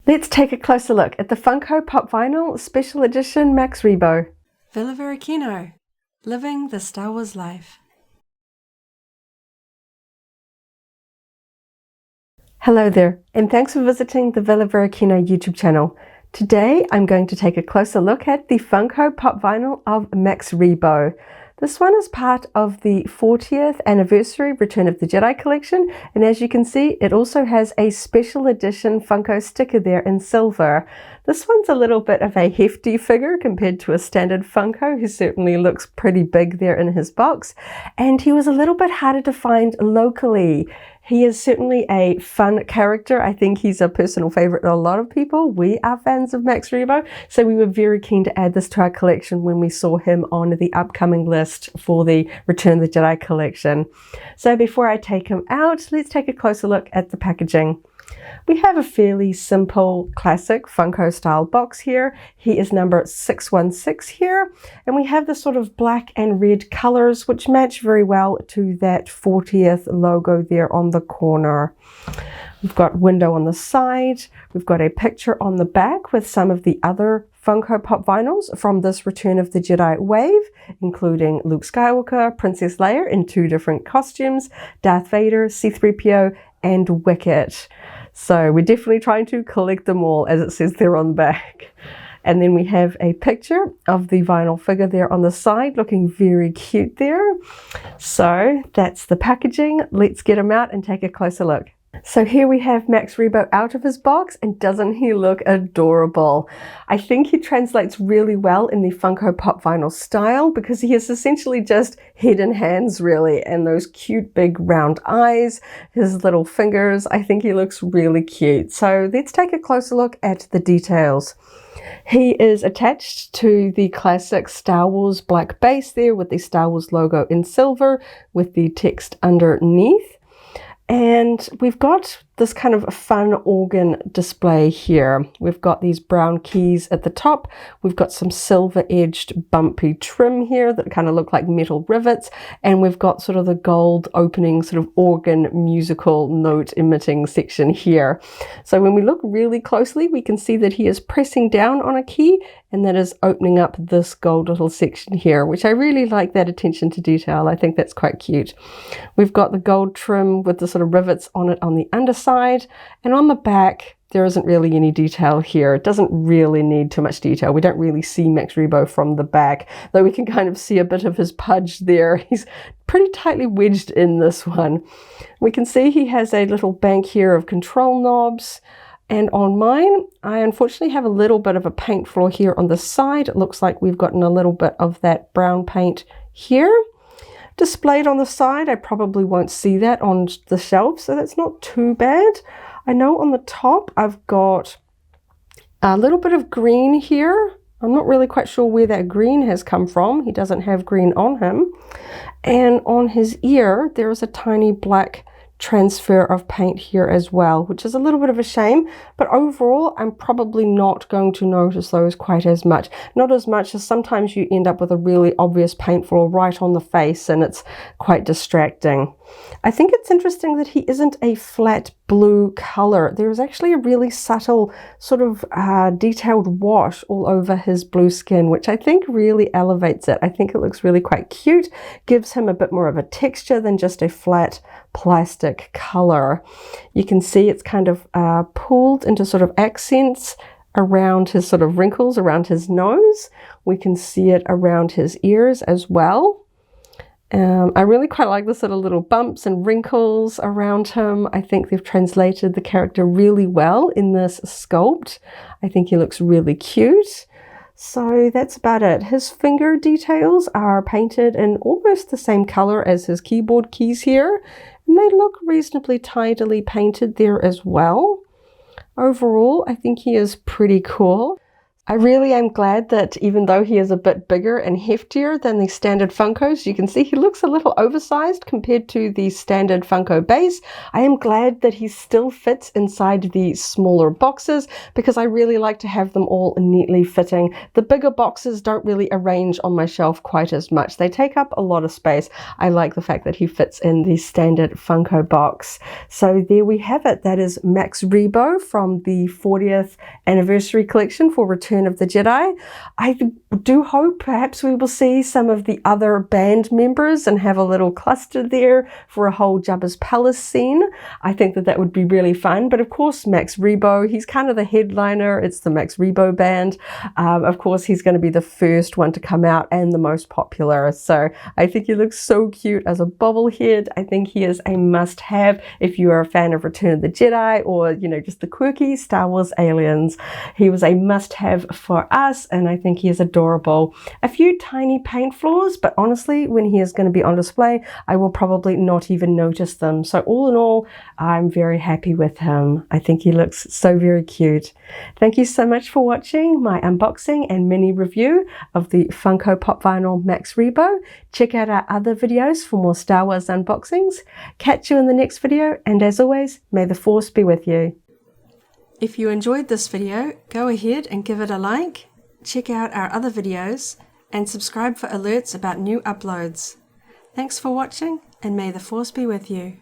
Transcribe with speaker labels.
Speaker 1: Let's take a closer look at the Funko Pop Vinyl Special Edition Max Rebo.
Speaker 2: Varykino, living the Star Wars life.
Speaker 1: Hello there, and thanks for visiting the Varykino YouTube channel. Today I'm going to take a closer look at the Funko Pop Vinyl of Max Rebo. This one is part of the 40th anniversary Return of the Jedi collection, and as you can see, it also has a special edition Funko sticker there in silver. This one's a little bit of a hefty figure compared to a standard Funko, who certainly looks pretty big there in his box, and he was a little bit harder to find locally. He is certainly a fun character. I think he's a personal favorite of a lot of people. We are fans of Max Rebo, so we were very keen to add this to our collection when we saw him on the upcoming list for the Return of the Jedi collection. So before I take him out, let's take a closer look at the packaging. We have a fairly simple classic Funko style box here. He is number 616 here, and we have the sort of black and red colors which match very well to that 40th logo there on the corner. We've got window on the side, we've got a picture on the back with some of the other Funko Pop vinyls from this Return of the Jedi wave, including Luke Skywalker, Princess Leia in 2 different costumes, Darth Vader, C-3PO, and Wicket. So we're definitely trying to collect them all, as it says there on the back. And then we have a picture of the vinyl figure there on the side, looking very cute there. So that's the packaging. Let's get him out and take a closer look. So here we have Max Rebo out of his box, and doesn't he look adorable? I think he translates really well in the Funko Pop vinyl style because he is essentially just head and hands really, and those cute big round eyes, his little fingers. I think he looks really cute. So let's take a closer look at the details. He is attached to the classic Star Wars black base there with the Star Wars logo in silver with the text underneath. And we've got this kind of fun organ display here. We've got these brown keys at the top. We've got some silver edged bumpy trim here that kind of look like metal rivets. And we've got sort of the gold opening sort of organ musical note emitting section here. So when we look really closely, we can see that he is pressing down on a key, and that is opening up this gold little section here, which I really like that attention to detail. I think that's quite cute. We've got the gold trim with the sort of rivets on it on the underside, and on the back there isn't really any detail here. It doesn't really need too much detail. We don't really see Max Rebo from the back, though we can kind of see a bit of his pudge there. He's pretty tightly wedged in this one. We can see he has a little bank here of control knobs. And on mine, I unfortunately have a little bit of a paint flaw here on the side. It looks like we've gotten a little bit of that brown paint here. Displayed on the side, I probably won't see that on the shelf, so that's not too bad. I know on the top I've got a little bit of green here. I'm not really quite sure where that green has come from. He doesn't have green on him. And on his ear, there is a tiny black transfer of paint here as well, which is a little bit of a shame, but overall I'm probably not going to notice those quite as much. Not as much as sometimes you end up with a really obvious paint flaw right on the face, and it's quite distracting. I think it's interesting that he isn't a flat blue color. There is actually a really subtle sort of detailed wash all over his blue skin, which I think really elevates it. I think it looks really quite cute, gives him a bit more of a texture than just a flat plastic color. You can see it's kind of pulled into sort of accents around his sort of wrinkles around his nose. We can see it around his ears as well. I really quite like the sort of little bumps and wrinkles around him. I think they've translated the character really well in this sculpt. I think he looks really cute. So that's about it. His finger details are painted in almost the same color as his keyboard keys here, and they look reasonably tidily painted there as well. Overall, I think he is pretty cool. I really am glad that even though he is a bit bigger and heftier than the standard Funkos, you can see he looks a little oversized compared to the standard Funko base. I am glad that he still fits inside the smaller boxes because I really like to have them all neatly fitting. The bigger boxes don't really arrange on my shelf quite as much. They take up a lot of space. I like the fact that he fits in the standard Funko box. So there we have it. That is Max Rebo from the 40th anniversary collection for Return of the Jedi. I do hope perhaps we will see some of the other band members and have a little cluster there for a whole Jabba's Palace scene. I think that that would be really fun. But of course, Max Rebo, he's kind of the headliner. It's the Max Rebo band. Of course, he's going to be the first one to come out and the most popular. So I think he looks so cute as a bobblehead. I think he is a must-have if you are a fan of Return of the Jedi or, you know, just the quirky Star Wars aliens. He was a must-have for us, and I think he is adorable. A few tiny paint flaws, but honestly, when he is going to be on display, I will probably not even notice them. So all in all, I'm very happy with him. I think he looks so very cute. Thank you so much for watching my unboxing and mini review of the Funko Pop Vinyl Max Rebo. Check out our other videos for more Star Wars unboxings. Catch you in the next video, and as always, may the Force be with you.
Speaker 2: If you enjoyed this video, go ahead and give it a like, check out our other videos, and subscribe for alerts about new uploads. Thanks for watching, and may the Force be with you.